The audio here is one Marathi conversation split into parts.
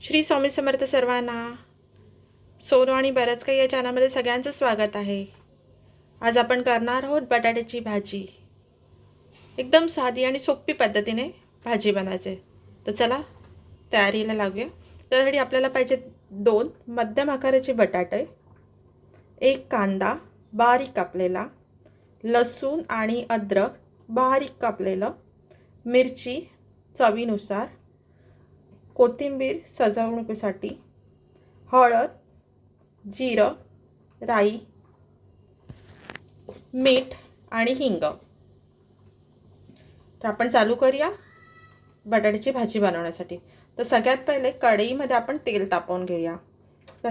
श्री स्वामी समर्थ सर्वांना. सोनू आणि बरंच काही या चॅनलमध्ये सगळ्यांचं स्वागत आहे. आज आपण करणार आहोत बटाट्याची भाजी. एकदम साधी आणि सोपी पद्धतीने भाजी बनायचे. तर चला तयारीला लागूया. त्यासाठी आपल्याला पाहिजे 2 मध्यम आकाराचे बटाटे, 1 कांदा बारीक कापलेला, लसूण आणि अद्रक बारीक कापलेलं, मिरची चवीनुसार, कोथिंबीर सजवणुकीसाठी, हळद, जिरं, राई, मीठ आणि हिंग. तर आपण चालू करूया बटाट्याची भाजी बनवण्यासाठी. तर सगळ्यात पहिले कढईमध्ये आपण तेल तापवून घेऊया. तर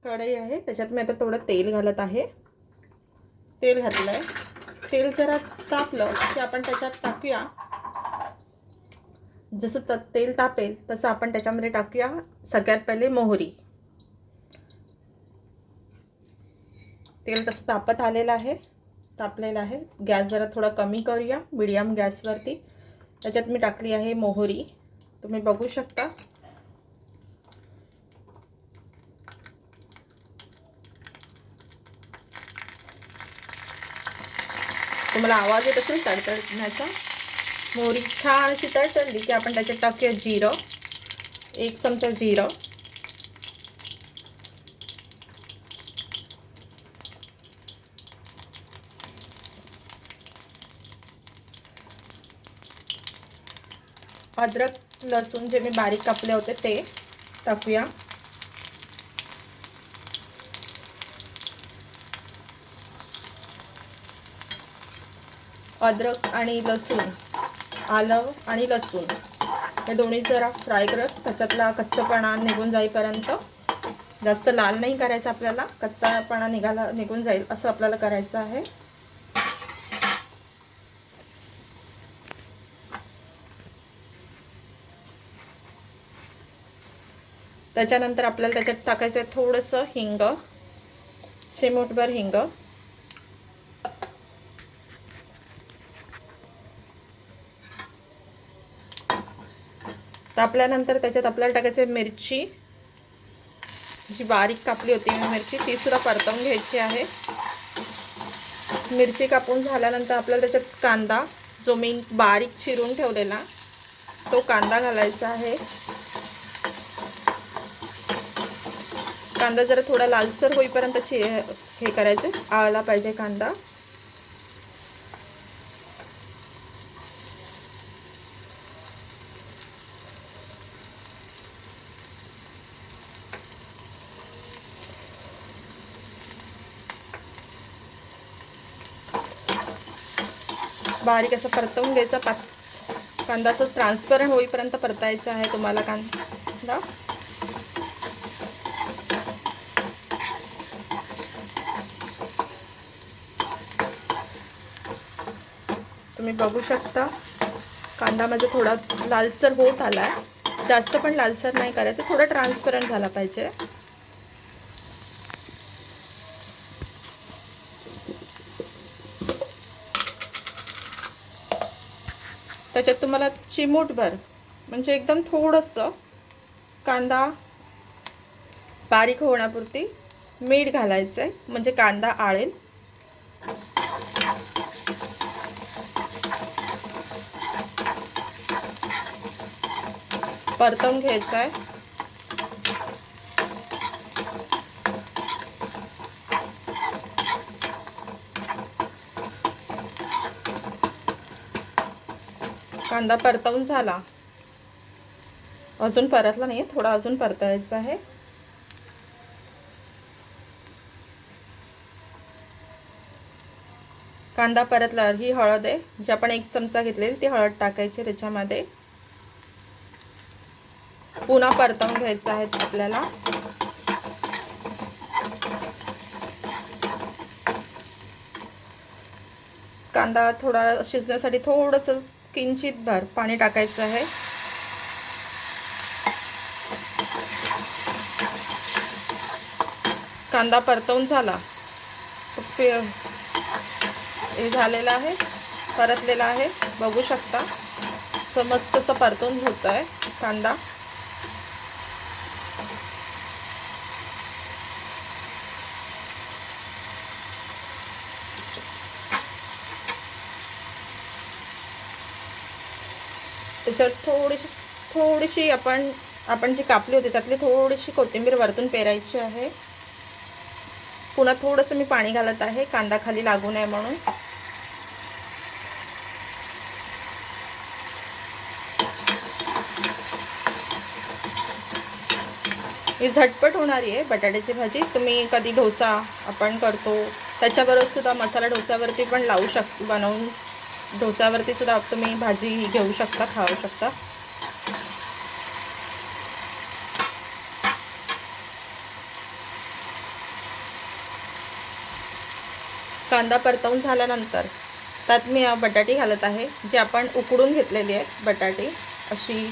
कढई आहे, त्याच्यात मी आता थोडं तेल घालत आहे. तेल घातलंय. तेल जरा तापलं की आपण त्याच्यात टाकूया, जसं तेल तापेल तसं आपण त्याच्यामध्ये टाकूया सगळ्यात पहिले मोहरी. तेल तसं तापत आलेलं आहे, तापलेलं आहे. गॅस जरा थोडा कमी करूया, मीडियम गॅसवरती. त्याच्यात मी टाकली आहे मोहरी, तुम्ही बघू शकता. तुम्हाला आवाज येत असेल तडतडण्याचा. मोहरी छान अशी तडतडली की आपण त्याच्यात टाकूया जिरं, 1 चमचा जिरं, अद्रक लसूण जे मी बारीक कापले होते ते टाकूया. अद्रक आणि लसूण, आलं आणि लसूण हे दोन्ही जरा फ्राय करत त्याच्यातला कच्चापणा निघून जाईपर्यंत. जास्त लाल नाही करायचं आपल्याला, कच्चापणा निघून जाईल असं आपल्याला करायचं आहे. त्याच्यानंतर आपल्याला त्याच्यात टाकायचं आहे थोडंसं हिंग, चिमूटभर हिंग. तापल्यानंतर त्याच्यात आपल्याला टाकायची मिरची, जी बारीक कापली होती मिरची, ती सुद्धा परतवून घ्यायची आहे. मिरची कापून झाल्यानंतर आपल्याला त्याच्यात कांदा, जो मी बारीक चिरून ठेवलेला तो कांदा घालायचा आहे. कांदा जरा थोडा लालसर होईपर्यंत हे करायचं, आळला पाहिजे कांदा. बारीक असं परतवून घ्यायचा. कांदा असं ट्रान्सपरंट होईपर्यंत परतायचा आहे तुम्हाला कांदा. तुम्ही बघू शकता कांदा माझा थोडा लालसर होत आला आहे. जास्त पण लालसर नाही करायचं, थोडा ट्रान्सपरंट झाला पाहिजे. त्याच्यात तुम्हाला चिमूटभर म्हणजे एकदम थोडंसं कांदा बारीक होण्यापुरती मीठ घालायचं आहे, म्हणजे कांदा आळेल. परतवून घ्यायचं आहे. कांदा परतवून झाला, अजून परतला नाही, थोडा अजून परतायचा आहे. कांदा परतला. ही हळद आहे, जी आपण 1 चमचा घेतलेली ती हळद टाकायची त्याच्यामध्ये. पुन्हा परतवून घ्यायचं आहे आपल्याला. कांदा थोडा शिजण्यासाठी थोडंसं किंचित भर पाणी टाकायचं आहे. कांदा परतवून झाला, हे झालेलं आहे. परतलेला आहे, बघू शकता. तर मस्त असं परतून होत आहे कांदा. त्याच्यावर थोडीशी आपण जी कापली होती त्यातली थोडीशी कोथिंबीर वरतून पेरायची आहे. पुन्हा थोडंसं मी पाणी घालत आहे, कांदा खाली लागू नये म्हणून. ही झटपट होणारी आहे बटाट्याची भाजी. तुम्ही कधी डोसा आपण करतो त्याच्याबरोबर सुद्धा मसाला डोस्यावरती पण लावू शकता, बनवून डोस्यावरती सुद्धा तुम्ही भाजी घेऊ शकता, खाऊ शकता. कांदा परतवून झाल्यानंतर त्यात मी बटाटी घालत आहे, जी आपण उकडून घेतलेली आहेत बटाटी. अशी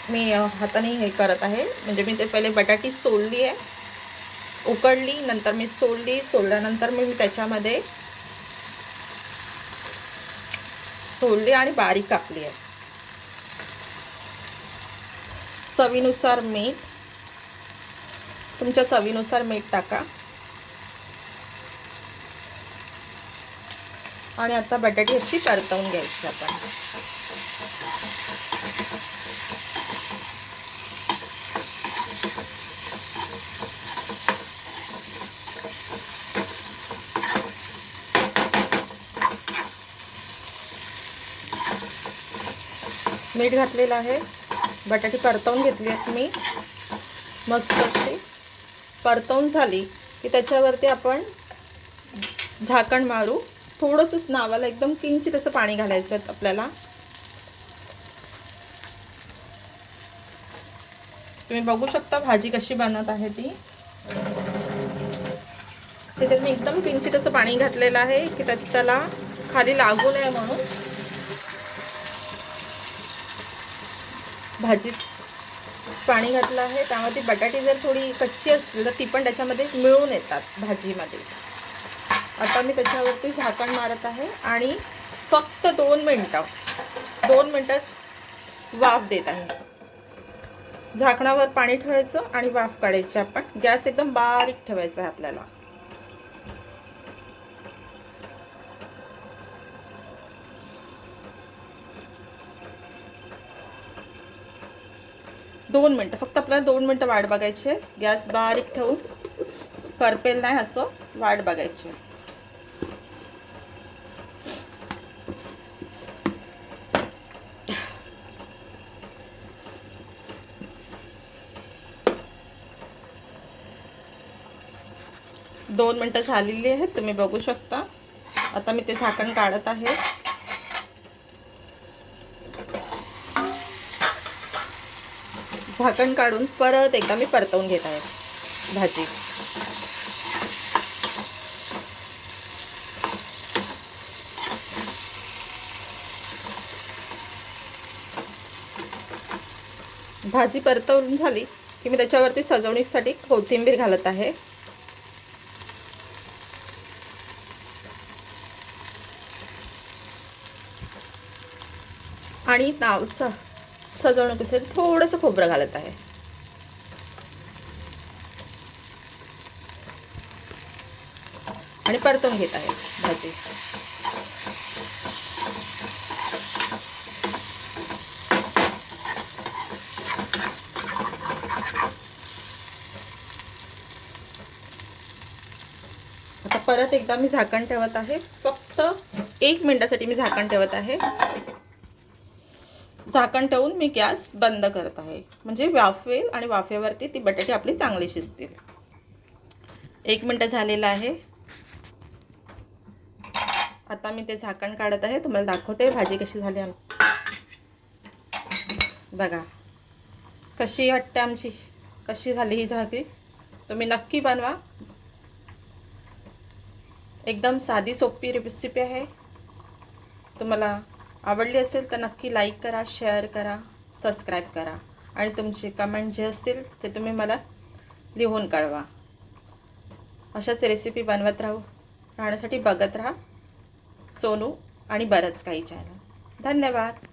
मी हाताने हे करत आहे, म्हणजे मी ते पहिले बटाटी सोलली आहे, उकडली, नंतर मी सोलल्यानंतर मी त्याच्यामध्ये सोलली आणि बारीक कापली आहे. चवीनुसार मीठ, तुमच्या चवीनुसार मीठ टाका. आणि आता बटाटी अशी परतवून घ्यायची आपण. मीठ घातलेलं आहे, बटाटी परतवून घेतली आहेत मी. मस्त अशी परतवून झाली की त्याच्यावरती आपण झाकण मारू. थोडंसंच नावाला एकदम किंचित असं पाणी घालायचं आहे आपल्याला. तुम्ही बघू शकता भाजी कशी बनत आहे ती. त्याच्यात मी एकदम किंचित असं पाणी घातलेलं आहे की त्याला खाली लागू नये म्हणून. भाजीत पाणी घातलं आहे, त्यामध्ये बटाटी जर थोडी कच्ची असली तर ती पण त्याच्यामध्ये मिळून येतात भाजीमध्ये. आता मी त्याच्यावरती झाकण मारत आहे आणि फक्त 2 मिनटं वाफ देत आहे. झाकणावर पाणी ठेवायचं आणि वाफ काढायची. आपण गॅस एकदम बारीक ठेवायचा आहे आपल्याला. दोन मिनटं फक्त आपल्याला 2 मिनटं वाट बघायची. गॅस बारीक ठेवून करपेल नाही असं वाट बघायची. दोन मिनटं झालेली आहेत, तुम्ही बघू शकता. आता मी ते झाकण काढत आहे. झाकण काढून परत एकदा मी परतवून घेत आहे भाजी. भाजी परतवून झाली की मी त्याच्यावरती सजवणीसाठी कोथिंबीर घालत आहे. आणि सजवणुकीसाठी थोडंसं खोबरं घालत आहे. आणि परतवून घेत आहे भाजी. आता परत एकदा मी झाकण ठेवत आहे. फक्त 1 मिनिटासाठी मी झाकण ठेवत आहे. झाकण ठेवून मी गॅस बंद करत आहे, म्हणजे वाफेल आणि वाफेवरती ती बटाटे आपली चांगली शिजतील. 1 मिनिट झालेलं आहे. आता मी ते झाकण काढत आहे, तुम्हाला दाखवते भाजी कशी झाली. बघा कशी वाटते आमची, कशी झाली ही भाजी. तुम्ही नक्की बनवा. एकदम साधी सोपी रेसिपी आहे. तुम्हाला आवडली असेल तर नक्की लाईक करा, शेअर करा, सबस्क्राईब करा आणि तुमचे कमेंट जे असतील ते तुम्ही मला लिहून कळवा. अशाच रेसिपी बनवत राहण्यासाठी बघत राहा सोनू आणि बरंच काही चॅनल. धन्यवाद.